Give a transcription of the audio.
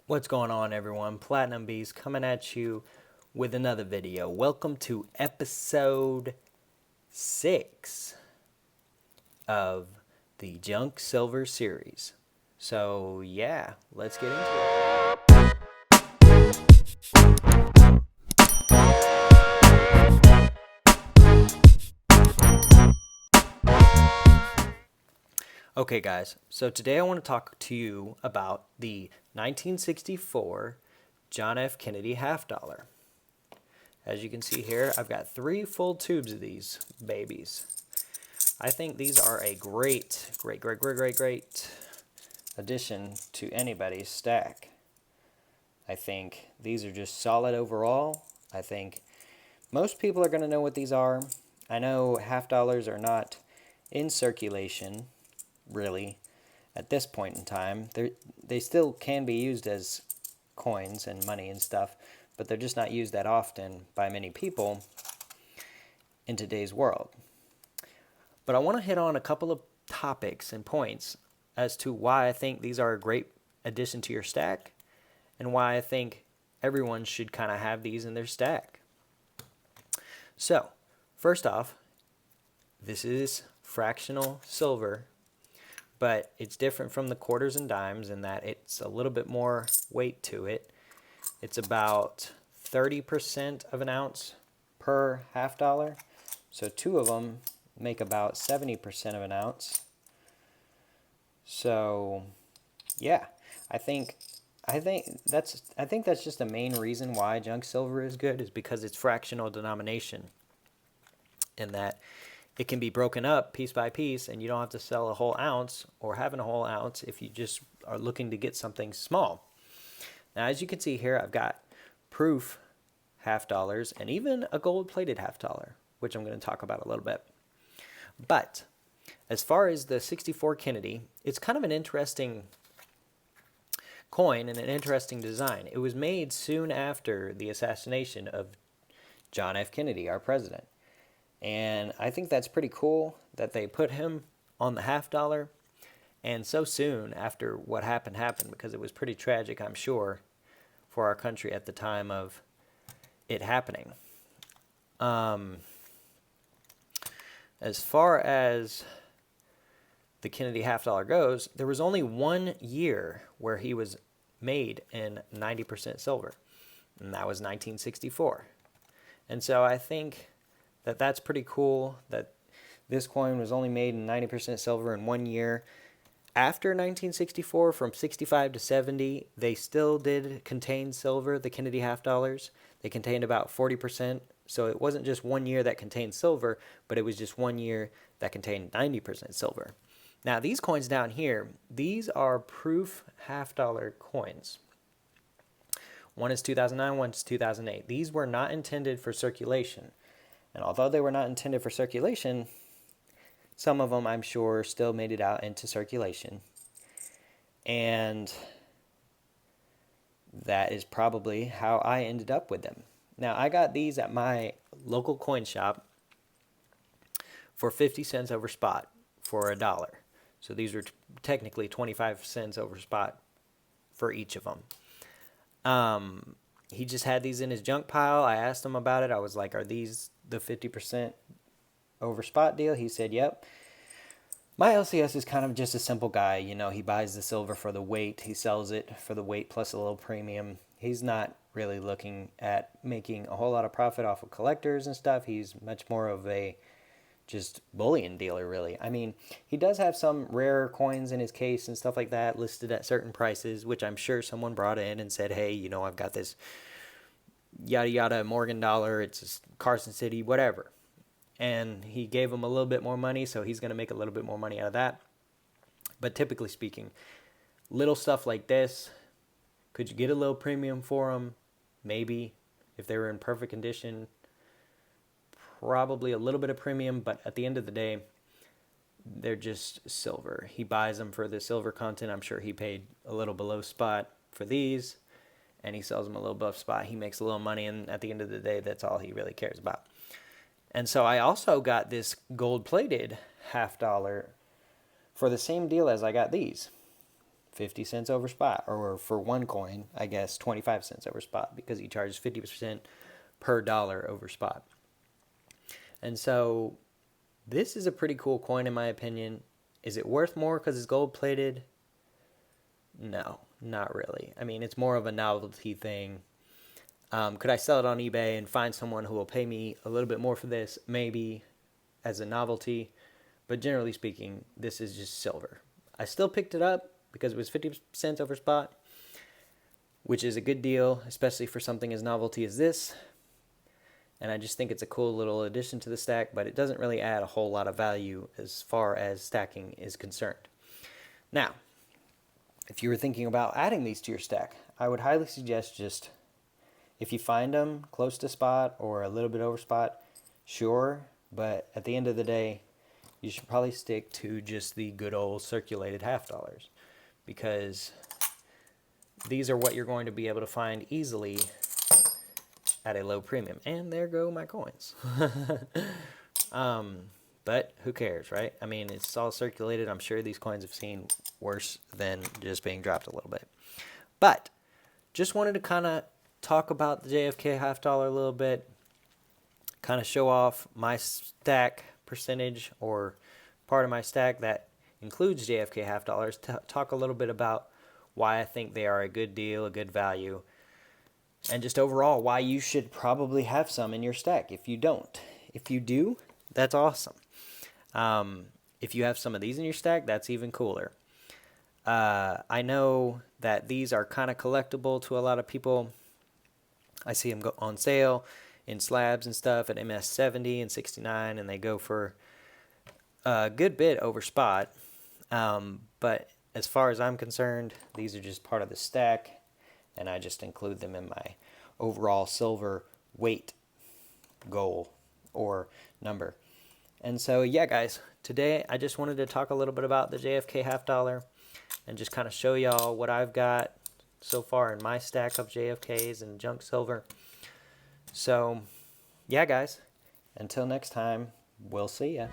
What's going on, everyone? Platinum Bees coming at you with another video. Welcome to episode 6 of the Junk Silver series. So, yeah, let's get into it. Okay, guys, so today I want to talk to you about the 1964 John F. Kennedy half dollar. As you can see here, I've got 3 full tubes of these babies. I think these are a great addition to anybody's stack. I think these are just solid overall. I think most people are going to know what these are. I know half dollars are not in circulation, really, at this point in time. They still can be used as coins and money and stuff, but they're just not used that often by many people in today's world. But I want to hit on a couple of topics and points as to why I think these are a great addition to your stack and why I think everyone should kind of have these in their stack. So, first off, this is fractional silver, but it's different from the quarters and dimes in that it's a little bit more weight to it. It's about 30% of an ounce per half dollar. So 2 of them make about 70% of an ounce. So, yeah, I think that's just the main reason why junk silver is good, is because it's fractional denomination, in that it can be broken up piece by piece, and you don't have to sell a whole ounce or having a whole ounce if you just are looking to get something small. Now, as you can see here, I've got proof half dollars and even a gold-plated half dollar, which I'm going to talk about a little bit. But as far as the 64 Kennedy, it's kind of an interesting coin and an interesting design. It was made soon after the assassination of John F. Kennedy, our president. And I think that's pretty cool that they put him on the half dollar, and so soon after what happened, because it was pretty tragic, I'm sure, for our country at the time of it happening. As far as the Kennedy half dollar goes, there was only 1 year where he was made in 90% silver, and that was 1964. And so I think that that's pretty cool that this coin was only made in 90% silver in 1 year. After 1964, from 65 to 70, they still did contain silver, the Kennedy half dollars. They contained about 40%. So it wasn't just 1 year that contained silver, but it was just 1 year that contained 90% silver. Now, these coins down here, these are proof half dollar coins. One is 2009, one is 2008. These were not intended for circulation. And although they were not intended for circulation, some of them, I'm sure, still made it out into circulation. And that is probably how I ended up with them. Now, I got these at my local coin shop for 50 cents over spot for $1. So these were technically 25 cents over spot for each of them. He just had these in his junk pile. I asked him about it. I was like, are these the 50% over spot deal? He said, yep. My LCS is kind of just a simple guy. You know, he buys the silver for the weight. He sells it for the weight plus a little premium. He's not really looking at making a whole lot of profit off of collectors and stuff. He's much more of a just bullion dealer, really. I mean, he does have some rare coins in his case and stuff like that listed at certain prices, which I'm sure someone brought in and said, hey, you know, I've got this yada yada Morgan dollar, it's Carson City, whatever. And he gave him a little bit more money, so he's going to make a little bit more money out of that. But typically speaking, little stuff like this, could you get a little premium for them? Maybe. If they were in perfect condition, probably a little bit of premium, but at the end of the day, they're just silver. He buys them for the silver content. I'm sure he paid a little below spot for these, and he sells them a little above spot. He makes a little money, and at the end of the day, that's all he really cares about. And so I also got this gold-plated half dollar for the same deal as I got these, 50 cents over spot, or for one coin, I guess 25 cents over spot, because he charges 50% per dollar over spot. And so this is a pretty cool coin in my opinion. Is it worth more because it's gold plated? No, not really. I mean, it's more of a novelty thing. Could I sell it on eBay and find someone who will pay me a little bit more for this? Maybe, as a novelty. But generally speaking, this is just silver. I still picked it up because it was 50 cents over spot, which is a good deal, especially for something as novelty as this. And I just think it's a cool little addition to the stack, but it doesn't really add a whole lot of value as far as stacking is concerned. Now, if you were thinking about adding these to your stack, I would highly suggest just, if you find them close to spot or a little bit over spot, sure, but at the end of the day, you should probably stick to just the good old circulated half dollars, because these are what you're going to be able to find easily at a low premium. And there go my coins. But who cares, right? I mean, it's all circulated. I'm sure these coins have seen worse than just being dropped a little bit. But just wanted to kind of talk about the JFK half dollar a little bit, kind of show off my stack percentage, or part of my stack that includes JFK half dollars, talk a little bit about why I think they are a good deal, a good value, and just overall why you should probably have some in your stack if you don't. If you do, that's awesome. If you have some of these in your stack, that's even cooler. I know that these are kind of collectible to a lot of people. I see them go on sale in slabs and stuff at MS 70 and 69, and they go for a good bit over spot. But as far as I'm concerned, these are just part of the stack, and I just include them in my overall silver weight goal or number. And so, yeah, guys, today I just wanted to talk a little bit about the JFK half dollar and just kind of show y'all what I've got so far in my stack of JFKs and junk silver. So, yeah, guys, until next time, we'll see ya.